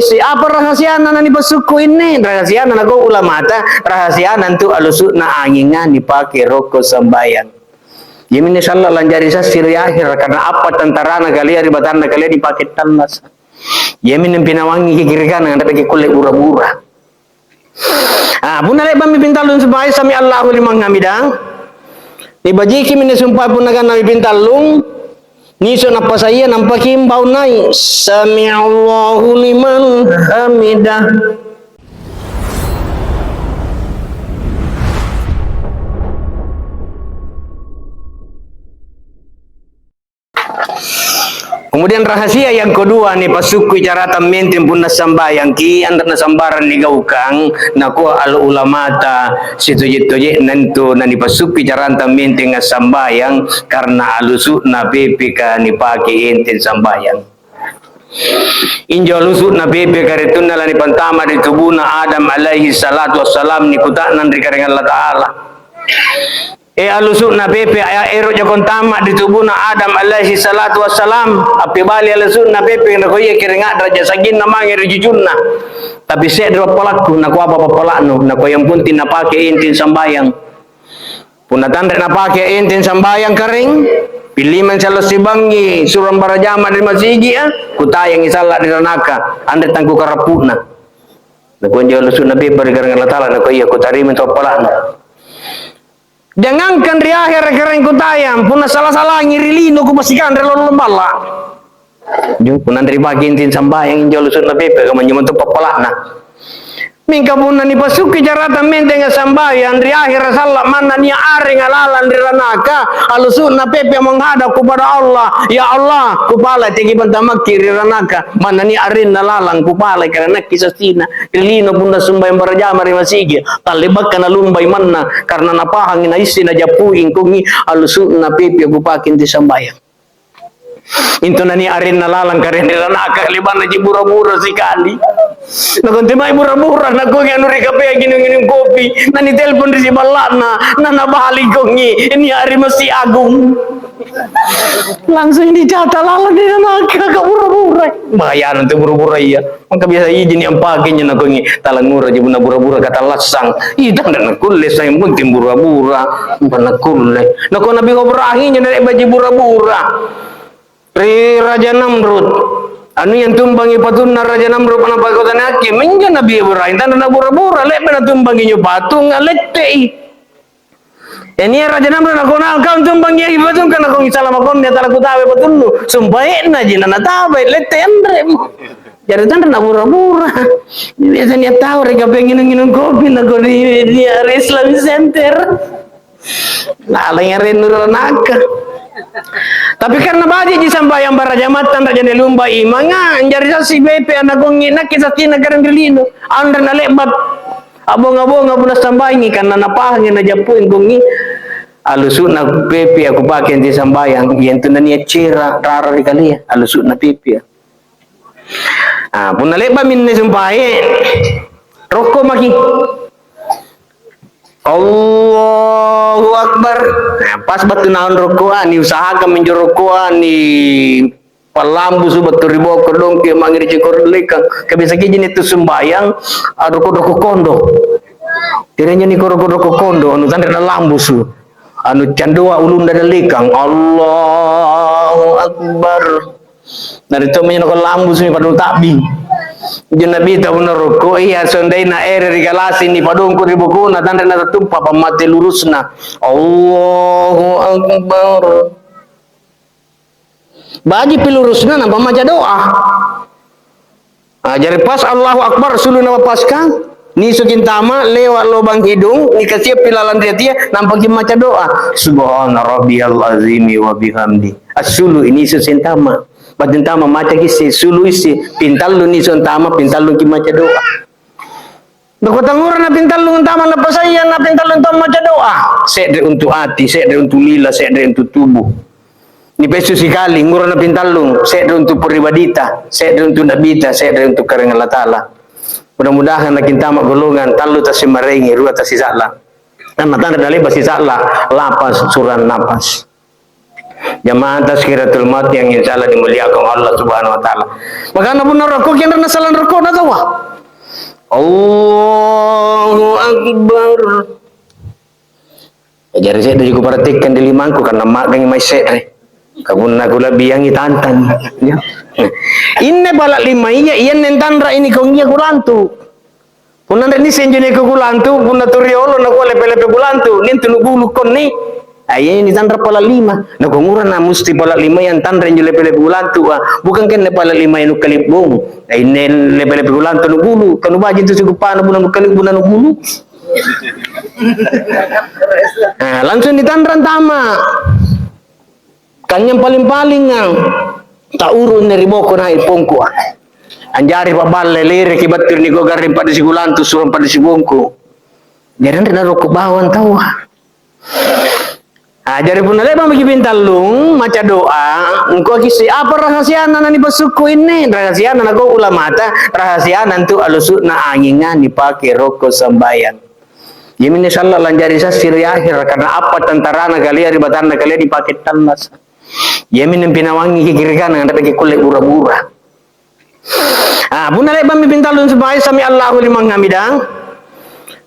Apa rahasiana na ni pasuku ini? Rahasiana na ko ulama ta, rahasiana tu alusuk na angingan dipakai rokok sembayang. Yamin insyaallah lanjari sa siri akhir karena apa tentara na kalian ribatan na kalian dipakai talas. Yamin yang pinawangi kikirikan dengan pakai kulit bura-bura. Ah, pun nalek bami pintalun supaya sami Allahu liman hamidang. Dibajiki min sumpah pun nagan nabi pintalung. Niso napa saya nampak himbau naik sami'allahu liman hamidah. Kemudian rahasia yang kedua ni pasuku cara tamintin pun nasambayang ki anda nasambaran ni gaukang naku al ulamata situji-tuji nantu nani pasuku cara tamintin nasambayang karena alusuk na bebeka ni paki intin sambayang. Injo alusuk na bebeka ritun nalani pantama di tubuna Adam alaihi salatu wassalam ni kutaknan rikaring Allah Ta'ala. Alusuk na pepe aya ero jakon tamak di tubuh na Adam alaihi salatu wassalam api bali alusuk na pepe na koye kiringa daraja sagin na mangi rujujunna tapi sek dua polaku na ko apa polakno na ko yang puntin na pake intin sambayang punatan rek na pake intin sambayang kering piliman salah sibangi suram barajama di masigi kutayang isala di ranaka ande tangku karapuna na ko njo alusuk na pepe garang Allah Taala na koye kutarimin to polakno. Jangankan di akhir kering kutayang pun salah-salah ngirilino ku pasikan relo lembala. Jo punan dari bagian tin sambayang injo lusut na pepe ka manyo mentu papalana. Mingka punan ni pasuki jarata mente nga sambayang di akhir salak mana ni are ngalalan di ranaka alusut na pepe menghadap kepada Allah. Ya Allah, kupala tegi bantamak kiri ranaka mana ni arin nalalang kupala karena kisah sina rilino pun sumbayang barajama ri masigi talibak kana lumbay manna karena napahangin na isi na japuing kungi alusut na pepe kupakin di sambayang. Into nani arin nalalang karen nila nakakaliban na bura-bura sekali. Nakuntimay bura-bura na kung ano rin kape ginung kopi nani telepon rin si balana na nabalik kong ini ari masih agung. Langsung dicata lalang nila nakakabura-bura. Bayaran itu bura-bura iya. Maka biasa izin yang paginya na kong talang mura jibun na bura-bura kata lasang. Ita na nakulis sa yung punting bura-bura. Nakulis. Nakong nabi ko berahinya na iba bura-bura. Raja Namrud anu yang tumbangi patung na Raja Namrud pana pagotan hakim menja Nabi Ibrahim tan na bura-bura lek pana tumbangi nyo patung ngalette ini Raja Namrud na konal kau tumbangi patung kana kong salah makon dia tala kutawe patung lu sumpae na jina na tawe lette andre jadi tan na bura-bura biasanya tahu reka pengen nginum kopi na ko di Islam Center nah lengerin nuranaka. Tapi karena baji di sambayang barajamatan raja de lumba imanga njari si bepe anak gongi nak kisah tina kareng dilino anda na lebat abong-abong abuna sambayangi karena napahangin na japuin gongi alusuk na bepe aku pakai di sambayang yang tunania cera rara di kali alusuk na bepe pun na lebat min sambaye rokok maki Allahu Akbar. Nah, pas batu naon rokoan ni usahakan menjo rokoan ni palambu su batu ribo kodong ke mangir cikor lekang kabisa ki jenis tu sembayang roko kondo. Tirenya ni roko kondo anu tanda lambu su. Anu candoa ulun dari lekang Allahu Akbar. Dari tu menyo lambu su padung tabi. Nabi ta bener roko iya sondai na ere di galasi ni padungku di buku na tanda na tumpa pamate lurusna Allahu Akbar baji pilurusna na pamaca doa jadi pas Allahu Akbar sulu na paskan ni sukin tama lewat lubang hidung ni kasih pilalan dia nampak maca doa subhana rabbiyal azimi wa bihamdi asulu ini susin tama batin tama maca kisi sulu isi pintal lu ni son tama pintal lu ki maca doa Nakutangur na pintal lu tama na pasaya na pintal lu tama maca doa sedre untuk hati sedre untuk lila sedre untuk tubuh ni pesu sikali ngura na pintal lu sedre untuk pribadita sedre untuk nabita sedre untuk kareng Allah Taala mudah-mudahan na kintama golongan talu tasimarengi rua tasisala dan matanda dali basisala lapas suran napas Jamaah tazkiratul maut yang insya Allah dimuliakan Allah Subhanahu Wa Taala. Makanya pun rokok yang rena salah rokok na tawa. Allahu Akbar. Jadi saya juga perhatikan di limangku karena mak dengan maisek. Kabun aku lebih yang itantan. Ini balak lima iya iyan nentandra ini kau iya kulantu. Punan ini senjene ke kulantu, punan turiolo na ko lepe-lepe kulantu. Nin tunubulu kon ni. Ayah ini tandra pala lima. Na kunguran na musti pala lima yang tandra yang lepe-lepe kulantu. Bukan kan pala lima yang kalibung. Ini lepe-lepe kulantu nubulu. Kanu baji tu sigupana bunan kalibung nubulu. Nah, langsung ditandran tama. Kan yang paling-paling yang tak urun dari boko na ipongku. Anjari pak balle lere kibatir ni go garim pada si gulantu suram pada si bongku. Jadi rena rokok bawang tahu. Jari pun ada bagi bintalung maca doa. Engkau kisi apa rahasia nani basuku ini? Rahasia nana go ulama ta. Rahasia nantu alusut na angingan dipakai rokok sembahyang. Yamin insyaallah lanjari sasir akhir karena apa tentara na kalian ribatan na kalian dipakai tanas. Yamin yang pinawangi kiri kanan ada pakai kulit ura-ura. Pun nalek bami pintalun supaya sami Allahu liman hamidah.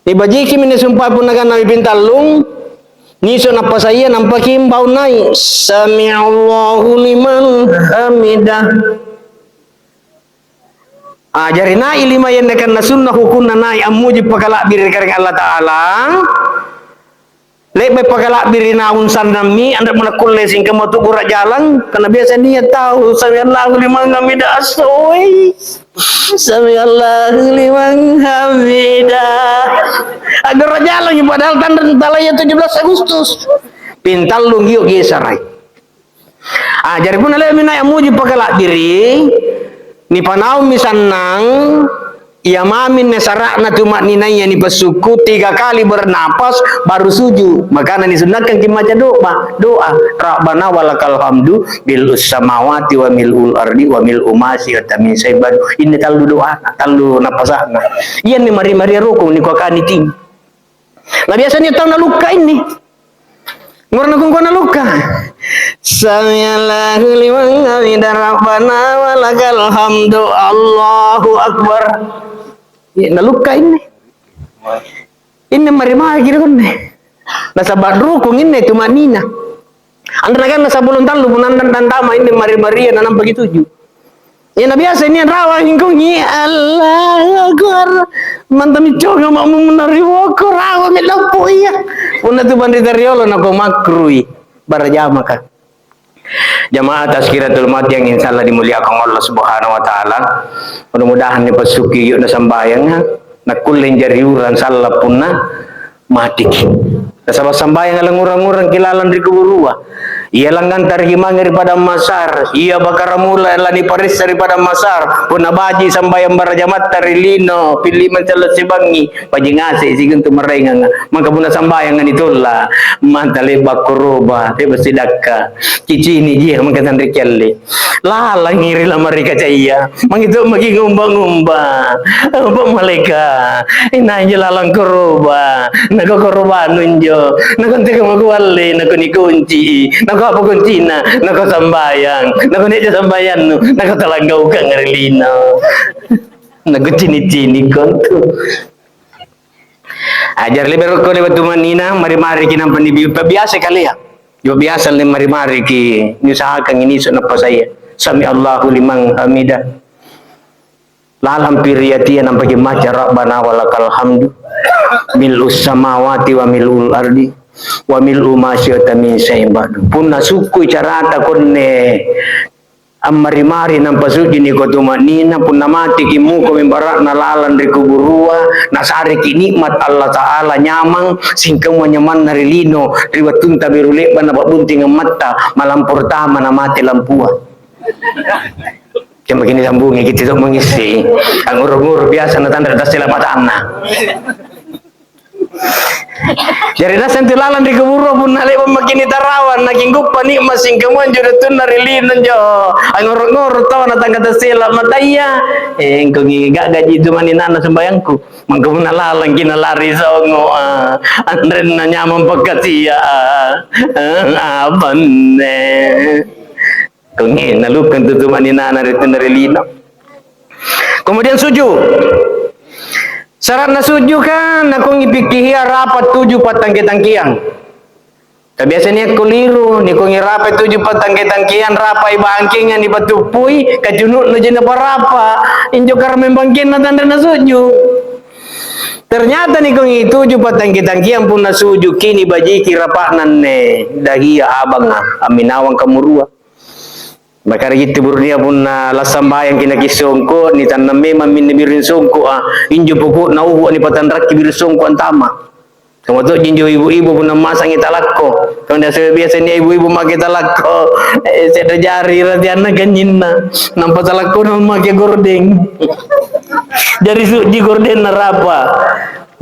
Dibajiki mini sumpah pun nagan nami pintalung. Niso napa saya nampak himbau naik. Sami Allahu liman hamidah. Jari naik lima yang dekan sunnah hukumna naik amujib pakalak bir kareng Allah Ta'ala. Lek pakalak bir naun sanami anda mana kulle sing kematu kurak jalan karena biasa niat tahu sami Allahu liman hamidah asoy. Sami Allahu liman hamidah. Agar jalan padahal tanda talaya 17 Agustus. Pintalung yuk gesarai. Jadi pun ale mina amuji pakalak diri ni panau misanang ia mamin nesarak na tumak ninanya ni pesuku 3 kali bernapas baru sujud. Makanya disunatkan kita baca doa Rabbana walakal hamdu bil samawati wa milul ardi wa mil umasi wa min sayban. Ini talu doa talu napasana. Iya ni mari-mari rukun ni kwa kani ting. Nah biasanya tahu na luka ini. Ngorna kung na luka. Samiallahu liman hamidah Rabbana walakal hamdu Allahu akbar. Ya, naluka ini. Ini mari-mari gitu kan. Nasa badrukung ini cuma nina. Anda kan nasa bulun talu punandan dan tama ini mari-mari nanam bagi 7. Ya na biasa ini rawa hingkung ni Allah akbar. Mantam icoga mau menariwo ko rawa melapu iya. Una tu bandita riolo na ko makrui barajama ka. Jamaah tazkiratul maut yang insyaallah dimuliakan Allah Subhanahu Wa Taala. Mudah-mudahan dipasuki yuk na sambayang na kullen jariuran salah punna mati. Nasabah sambayang alang urang-urang kilalan di kuburua. Ia langgan tarhimang daripada masar. Ia bakar mula lani paris daripada masar. Puna baji sambayang barajamat tarilino. Pilih mencala sibangi. Baji ngasih sigun tu merengang. Maka puna sambayang itulah. Mantale bakuroba. Dia bersidaka. Cici ini dia mengatakan rikali. Lala ngiri lah mereka caya. Mangitu magi ngumba-ngumba. Apa maleka. Inanya lalang kuroba. Nako kuroba nunjo. Nako teka magwali. Nako ni kunci. Nako apa kuncina, nako sambayang, nako niya sambayan, nako talanggaw ka ngarilino, nako cini-cini konto. Ajar libero ko lewat tumanina, mari-mari kinang panibig, pabiasa kali ya, yung biasa ni mari-mari ki, niusahakan iniso na pa saya, sami Allahu liman hamidah, lalam piriyatiyan ang pagimacha Rabbana walakal hamdu, milus samawati wa milul ardi, wa milu masyata min saibadu punna suku carata konne amari-mari nang pasuji ni ko tumanina punna mati kimu ko mimbarak na lalan di kuburua nasari ki nikmat Allah Ta'ala nyamang singkang manyaman narilino riwatun tabirulek ba na babunting ang mata malampur tama na mati lampua. Kaya magini sambungi kita mengisi ang urur-urur biasa na tanda tas sila matana. Dari nasan tulalan di keburu pun nale makin itarawan naking gupa ni masing kamuan jodoh tun narilinan jo angor-ngor tau na tangga tasila mataya engko giga gaji itu maninana sembayangku mangko nalalang kinalari sa ongo andren na nyaman pagkasia abane kung nalukan tutu maninana rito narilino. Kemudian sujud. Syarat na sujud kan akong ipikihia rapat 7 patangki-tangkian. Biasanya kuliru ni kung irapat 7 patangki-tangkian rapai bangkingan di patupui kajunut na dyan na parapa injo karmen bangkin na tanda na sujud. Ternyata ni kung 7 patangki-tangkian pun na sujud kini baji kirapanan ne dahia abang na aminawang kamurua. Bakar gitu burnia pun lasambayang kinakisongko ni tanam memang min birin songko injo pokok na uhu ni patandrak birin songko antama. Kamu tu jinjo ibu-ibu pun masang italakko. Kamu dah biasa ni ibu-ibu makai talakko. Saya jari radiana ganjinna. Nampak talakko nama makai gordeng. Dari di gordeng narapa.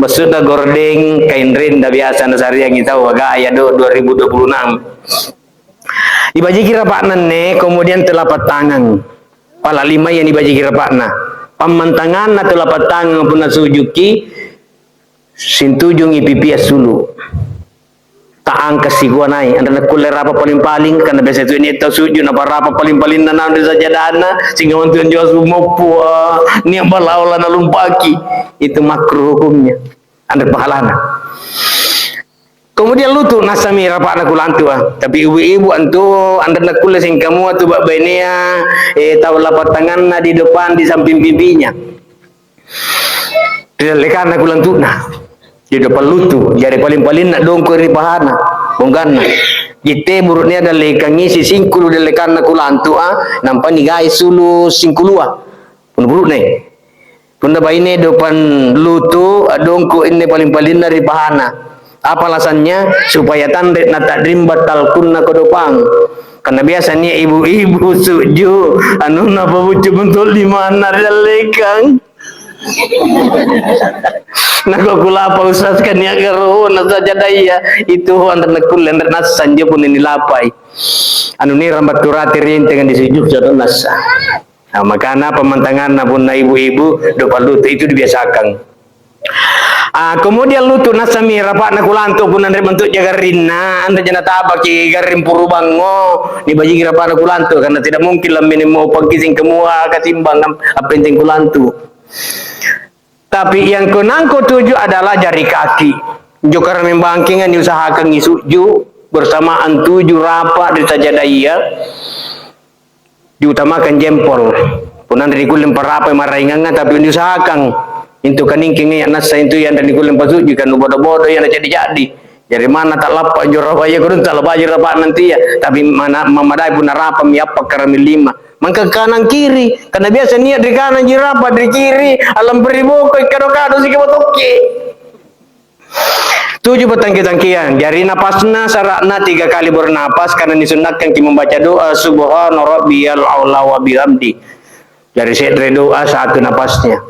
Maksudnya gordeng kain renda biasa nasari yang kita wagaya 2026. Dibaji kira paknan ne, kemudian telapak tangan. Pala 5 yang dibaji kira pakna. Pamantangan na telapak tangan pun nasujuki. Sintujung ipipi asulu. Taang kasiguan ay. Anda nak kuler apa paling-paling karena biasa itu ini tahu sujud apa apa paling-paling na nanti saja dana sehingga untuk jual sumopu ni ambalaula na lumpaki. Itu makruh hukumnya. Anda pahalana. Kemudian lutut nasami rapat nak kulantu tapi ibu-ibu antu anda nak kulas yang kamu tu bak benia tahu lapat tangan na di depan di samping pipinya. Lekan nak kulantu nah di depan lutut jadi paling-paling nak dongko ri pahana bonggan. Jite burutnya ada lekangi si singkulu de lekan nak kulantu nampak ni guys sulu singkulua. Pun burut ne. Pun da baine depan lutut dongko ini paling-paling dari pahana. Apa alasannya? Supaya tandek na takdim batal kunna kodopang. Karena biasanya ibu-ibu sujud anu na pabucu bentul di mana lekang. Nako kula apa ustaz kan ya karo na saja daya itu anda nakul anda nas sanja pun ini lapai. Anu ni rambat turati rinteng di sujud jatuh nas. Nah, makana pemantangan na pun na ibu-ibu depan lutut itu dibiasakan. Kemudian lutut nasami rapat nak kulantu pun anda bentuk jaga rinna anda jangan tabak garim purubango ni baji rapat nak kulantu karena tidak mungkin lah minimo pagkising kemua katimbang apa penting kulantu. Tapi yang kenangko 7 adalah jari kaki. Jokar membangkingan diusahakan ngisuju bersamaan 7 rapat di sajadaya diutamakan jempol. Pun anda dikulim parapa maraingan tapi diusahakan. Itu kaning kingi nasa itu yang dari kulim pasuk jika nu bodoh-bodoh yang jadi dari mana tak lapak jorabaya kurun tak lapak jorabaya nanti ya tapi mana mamadai pun narapa miapa karami 5 maka kanan kiri karena biasa niat di kanan jirapa di kiri alam beriboko kado-kado sih kebotoke 7 petangki-tangkian jari napasna sarakna 3 kali bernapas karena disunatkan kita membaca doa subhana rabbiyal a'la wa bihamdi jari sedre doa 1 napasnya.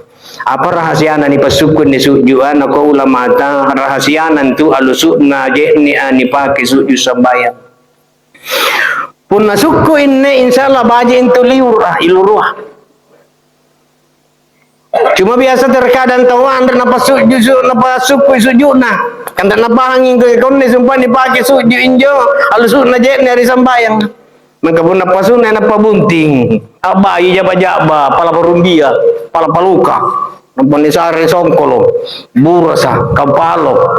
Apa rahasianan ni pasukun ni sujuan aku ulama ta rahasianan tu alusukna je ni pakai sujud sembahyang pun nasukku ini insyaallah baje entu ilurah cuma biasa terkadang tahu anda napa suku sujud nah anda napa hangin ke kon ni sumpah ni pakai sujud injo alusukna je ni hari sembahyang maka pun napa sunna napa bunting abai jaba-jaba pala perundia pala paluka nisare songkolo burasa kapalo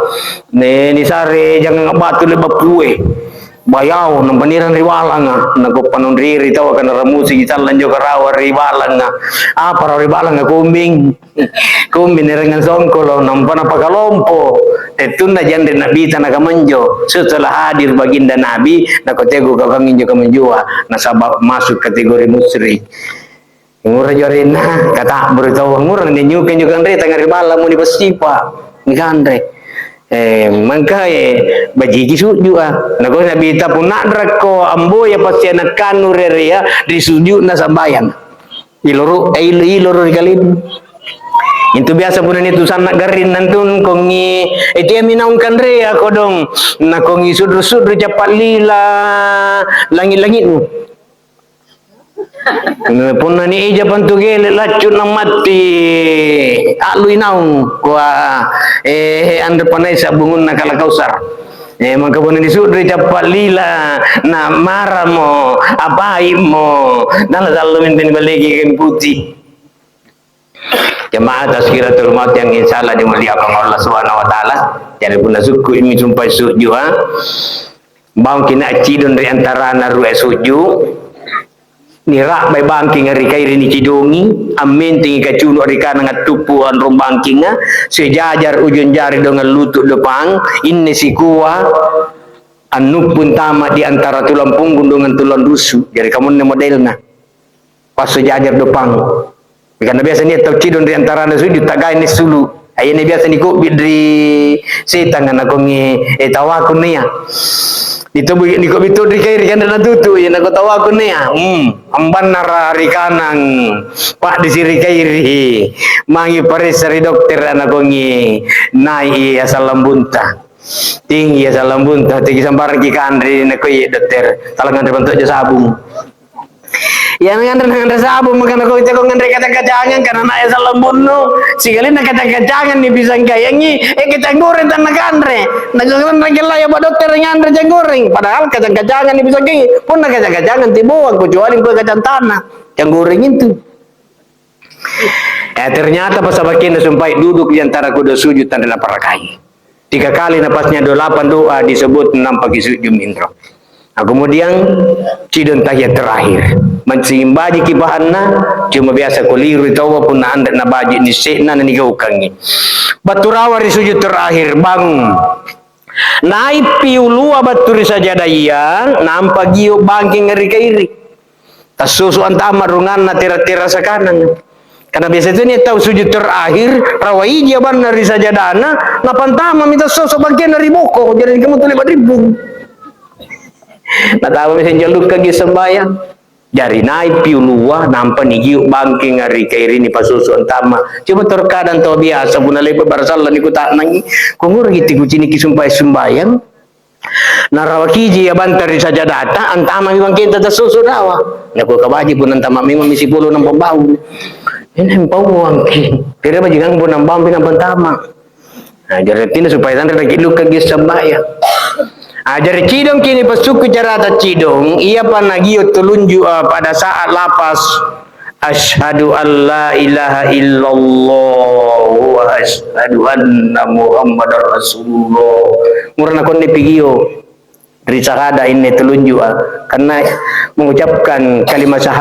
ne nisare jangan batu lebab kue bayau nang paniran riwalanga nago panundriri tawa kana ramusi gisalan jo karawa riwalanga apa riwalanga kumbing dengan songkolo nang panapakalompo tetuna jande nabi tanaka manjo setelah hadir baginda nabi nakotego kakanginjo kamanjua nasabab masuk kategori musyrik. Ngurah jorina kata beritahu ngurah ni nyuken juga andre tangan ribala muni pasipa ni kandre mangka bajiki sujud nago nabi ta pun nadrako ambo ya pasti anak kanu rerea di sujud na sambayang iluru iluru kalin Itu biasa pun itu sanak garin nantun kongi itu yang minaungkan rea kodong na kongi sudru-sudru cepat lila langit-langit mu. Pun ni ija pantu gele lacut nang mati alui naung kuah anda panai sabungun nakala kausar. Maka pun ni sudru cepat lila na marah mo abai mo dan selalu minta balegi kan putih. Jemaah tazkiratul maut yang insyaallah dimuliakan Allah Subhanahu wa taala. Jadi pun suku ini sampai suju bang kina cidon dari antara naru suju. Nira bay bangking ari kairi ni cidongi amin tinggi kacuno ari kana ngatupuan rombangkinga sejajar ujun jari dengan lutut depan ini si kuah anu pun tamat di antara tulang punggung dengan tulang rusuk. Jadi kamu ni modelna pas sejajar depan. Karena biasanya tau cidon di antara nasu di tagai ni sulu. Ayah ni biasa ni kok bidri setan kan aku ni tawa aku ni ya. Itu begini kok bitu di kairi kan dan tutu ya nak tawa aku ni ya. Amban nara rikanang pak di siri kairi. Mangi parisari dokter anak aku ni naik asal lambunta. Tinggi asal lambunta tinggi sambar ki kandri nak aku dokter. Talangan terbentuk jasa sabung. Yang ngandre sabu makan aku itu ngandre kata-kacangan karena nak salam bunuh sekali nak kata-kacangan ni bisa kayangi kita goreng tanah ngandre nak ngandre lah ya dokter ngandre goreng padahal kata-kacangan ni bisa kayak pun nak kata-kacangan tibuan kecuali gua kacang tanah yang goreng itu ternyata pas abakin sampai duduk di antara kuda sujud dan 8 rakaat 3 kali napasnya 8 doa disebut 6 pagi sujud mindro. Nah, kemudian cidon tahiyat terakhir mensimbaji kibahanna cuma biasa kuliru tawa pun anda na baji ni sekna ni gaukangi baturawa di sujud terakhir bang naik piulua baturi sajadaya nampak giyo bangking ngeri kairi tasusu antama rungan na tira-tira sakanan karena biasa itu ni tahu sujud terakhir rawai jaban dari sajadana napantama minta sosok bagian dari boko jadi kamu tulis ribu. Nah tahu misalnya jaluk kaki sembahyang jari naik piuluah nampak ni giuk bangking hari kairi ni pasusu antama cuma terkadang tau biasa pun lepas barasalah ni ku tak nangi kungur gitu kucini kisumpai sembahyang narawakiji ya bantar saja data antama memang kita tersusu dawa nak ku kabaji pun antama memang misi puluh nampak bau ini bau wangki kira bajikan pun nampak antama nah jadi tina supaya nanti lagi lu kaki sembahyang. Ajar cidong kini pasuku carata cidong ia panagio telunjuk pada saat lapas asyhadu an la ilaha illallah wa asyhadu anna muhammadar rasulullah murna konde pigio dari sahada ini telunjuk karena mengucapkan kalimat syahadat